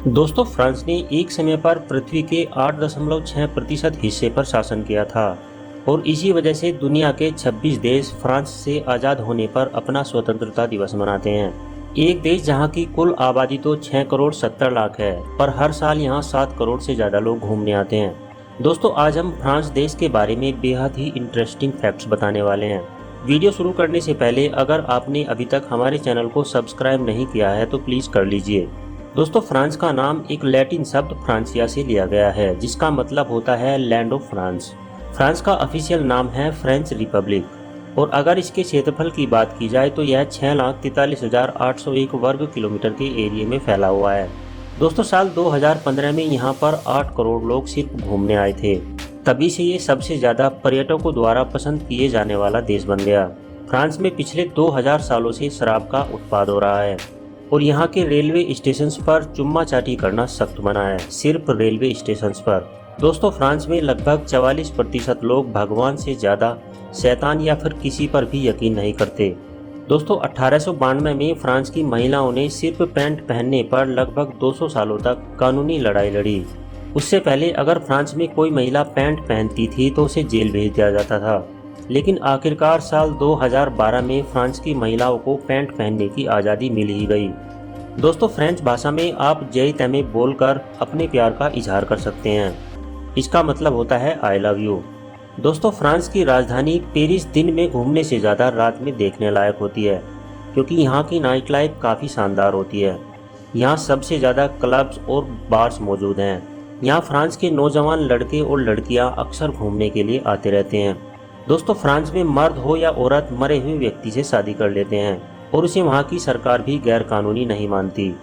दोस्तों, फ्रांस ने एक समय पर पृथ्वी के 8.6% हिस्से पर शासन किया था और इसी वजह से दुनिया के 26 देश फ्रांस से आज़ाद होने पर अपना स्वतंत्रता दिवस मनाते हैं। एक देश जहां की कुल आबादी तो 6 करोड़ 70 लाख है, पर हर साल यहां 7 करोड़ से ज़्यादा लोग घूमने आते हैं। दोस्तों, आज हम फ्रांस देश के बारे में बेहद ही इंटरेस्टिंग फैक्ट्स बताने वाले हैं। वीडियो शुरू करने से पहले अगर आपने अभी तक हमारे चैनल को सब्सक्राइब नहीं किया है तो प्लीज़ कर लीजिए। दोस्तों, फ्रांस का नाम एक लैटिन शब्द फ्रांसिया से लिया गया है, जिसका मतलब होता है लैंड ऑफ फ्रांस। फ्रांस का ऑफिशियल नाम है फ्रेंच रिपब्लिक और अगर इसके क्षेत्रफल की बात की जाए तो यह 6,43,801 वर्ग किलोमीटर के एरिया में फैला हुआ है। दोस्तों, साल 2015 में यहाँ पर 8 करोड़ लोग सिर्फ घूमने आए थे। तभी से ये सबसे ज़्यादा पर्यटकों द्वारा पसंद किए जाने वाला देश बन गया। फ्रांस में पिछले 2000 सालों से शराब का उत्पाद हो रहा है और यहाँ के रेलवे स्टेशन पर चुम्मा चाटी करना सख्त मना है, सिर्फ रेलवे स्टेशन पर। दोस्तों, फ्रांस में लगभग 44% लोग भगवान से ज़्यादा शैतान या फिर किसी पर भी यकीन नहीं करते। दोस्तों, 1892 में फ्रांस की महिलाओं ने सिर्फ पैंट पहनने पर लगभग 200 सालों तक कानूनी लड़ाई लड़ी। उससे पहले अगर फ्रांस में कोई महिला पैंट पहनती थी तो उसे जेल भेज दिया जाता था, लेकिन आखिरकार साल 2012 में फ्रांस की महिलाओं को पैंट पहनने की आज़ादी मिल ही गई। दोस्तों, फ्रेंच भाषा में आप जय तमे बोलकर अपने प्यार का इजहार कर सकते हैं। इसका मतलब होता है आई लव यू। दोस्तों, फ्रांस की राजधानी पेरिस दिन में घूमने से ज़्यादा रात में देखने लायक होती है, क्योंकि यहाँ की नाइट लाइफ काफ़ी शानदार होती है। यहाँ सबसे ज़्यादा क्लब्स और बार्स मौजूद हैं। यहाँ फ्रांस के नौजवान लड़के और लड़कियाँ अक्सर घूमने के लिए आते रहते हैं। दोस्तों, फ्रांस में मर्द हो या औरत मरे हुए व्यक्ति से शादी कर लेते हैं और उसे वहाँ की सरकार भी गैर कानूनी नहीं मानती।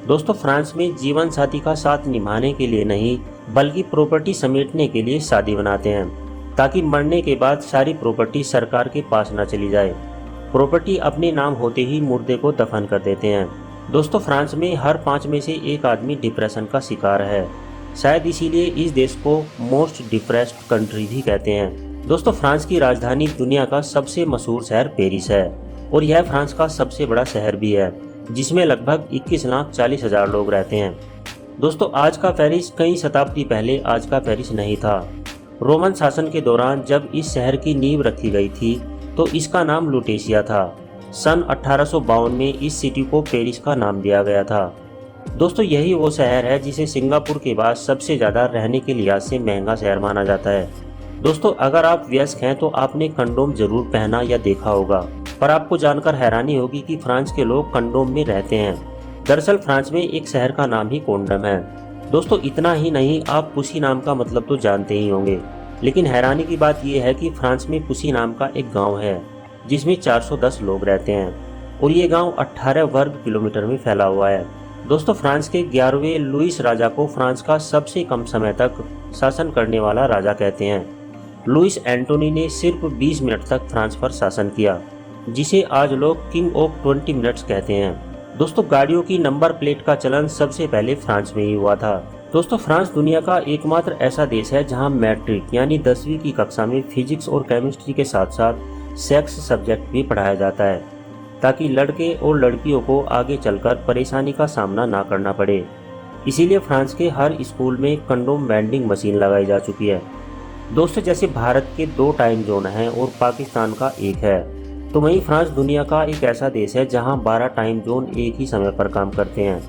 दोस्तों, फ्रांस में जीवन साथी का साथ निभाने के लिए नहीं बल्कि प्रॉपर्टी समेटने के लिए शादी बनाते हैं, ताकि मरने के बाद सारी प्रॉपर्टी सरकार के पास न चली जाए। प्रॉपर्टी अपने नाम होते ही मुर्दे को दफन कर देते हैं। दोस्तों, फ्रांस में हर 5 में से एक आदमी डिप्रेशन का शिकार है। शायद इसीलिए इस देश को मोस्ट डिप्रेस्ड कंट्री भी कहते हैं। दोस्तों, फ्रांस की राजधानी दुनिया का सबसे मशहूर शहर पेरिस है और यह फ्रांस का सबसे बड़ा शहर भी है, जिसमें लगभग 21,40,000 लोग रहते हैं। दोस्तों, आज का पेरिस कई शताब्दी पहले आज का पेरिस नहीं था। रोमन शासन के दौरान जब इस शहर की नींव रखी गई थी तो इसका नाम लुटेशिया था। सन 1852 में इस सिटी को पेरिस का नाम दिया गया था। दोस्तों, यही वो शहर है जिसे सिंगापुर के बाद सबसे ज़्यादा रहने के लिहाज से महंगा शहर माना जाता है। दोस्तों, अगर आप वयस्क हैं तो आपने कंडोम जरूर पहना या देखा होगा, पर आपको जानकर हैरानी होगी कि फ्रांस के लोग कंडोम में रहते हैं। दरअसल फ्रांस में एक शहर का नाम ही कोंडम है। दोस्तों, इतना ही नहीं, आप पुसी नाम का मतलब तो जानते ही होंगे, लेकिन हैरानी की बात यह है कि फ्रांस में पुसी नाम का एक गाँव है जिसमें 410 लोग रहते हैं और ये गाँव 18 वर्ग किलोमीटर में फैला हुआ है। दोस्तों, फ्रांस के 11वें लुईस राजा को फ्रांस का सबसे कम समय तक शासन करने वाला राजा कहते हैं। लुईस एंटोनी ने सिर्फ 20 मिनट तक फ्रांस पर शासन किया, जिसे आज लोग किंग ऑफ 20 मिनट्स कहते हैं। दोस्तों, गाड़ियों की नंबर प्लेट का चलन सबसे पहले फ्रांस में ही हुआ था। दोस्तों, फ्रांस दुनिया का एकमात्र ऐसा देश है जहां मैट्रिक यानी 10वीं की कक्षा में फिजिक्स और केमिस्ट्री के साथ साथ सेक्स सब्जेक्ट भी पढ़ाया जाता है, ताकि लड़के और लड़कियों को आगे चलकर परेशानी का सामना ना करना पड़े। इसीलिए फ्रांस के हर स्कूल में कंडोम वेंडिंग मशीन लगाई जा चुकी है। दोस्तों, जैसे भारत के 2 टाइम जोन हैं और पाकिस्तान का एक है, तो वहीं फ्रांस दुनिया का एक ऐसा देश है जहां 12 टाइम जोन एक ही समय पर काम करते हैं,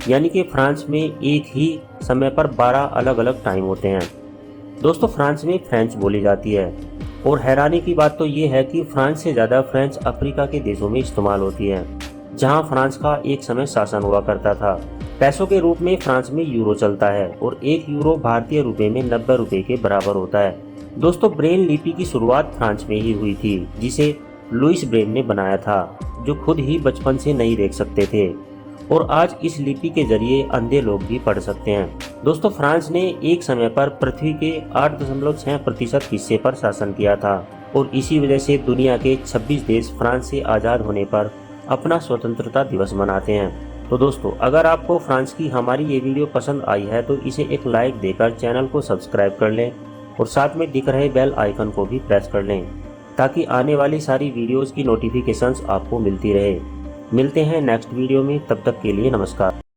यानी कि फ्रांस में एक ही समय पर 12 अलग अलग टाइम होते हैं। दोस्तों, फ्रांस में फ्रेंच बोली जाती है और हैरानी की बात तो ये है कि फ्रांस से ज़्यादा फ्रेंच अफ्रीका के देशों में इस्तेमाल होती है, जहां फ्रांस का एक समय शासन हुआ करता था। पैसों के रूप में फ्रांस में यूरो चलता है और 1 यूरो भारतीय रुपए में 90 रुपए के बराबर होता है। दोस्तों, ब्रेल लिपि की शुरुआत फ्रांस में ही हुई थी, जिसे लुईस ब्रेल ने बनाया था, जो खुद ही बचपन से नहीं देख सकते थे और आज इस लिपि के जरिए अंधे लोग भी पढ़ सकते हैं। दोस्तों, फ्रांस ने एक समय पर पृथ्वी के 8.6% हिस्से पर शासन किया था और इसी वजह से दुनिया के 26 देश फ्रांस से आज़ाद होने पर अपना स्वतंत्रता दिवस मनाते हैं। तो दोस्तों, अगर आपको फ्रांस की हमारी ये वीडियो पसंद आई है तो इसे एक लाइक देकर चैनल को सब्सक्राइब कर लें और साथ में दिख रहे बेल आइकन को भी प्रेस कर लें, ताकि आने वाली सारी वीडियोस की नोटिफिकेशंस आपको मिलती रहे। मिलते हैं नेक्स्ट वीडियो में, तब तक के लिए नमस्कार।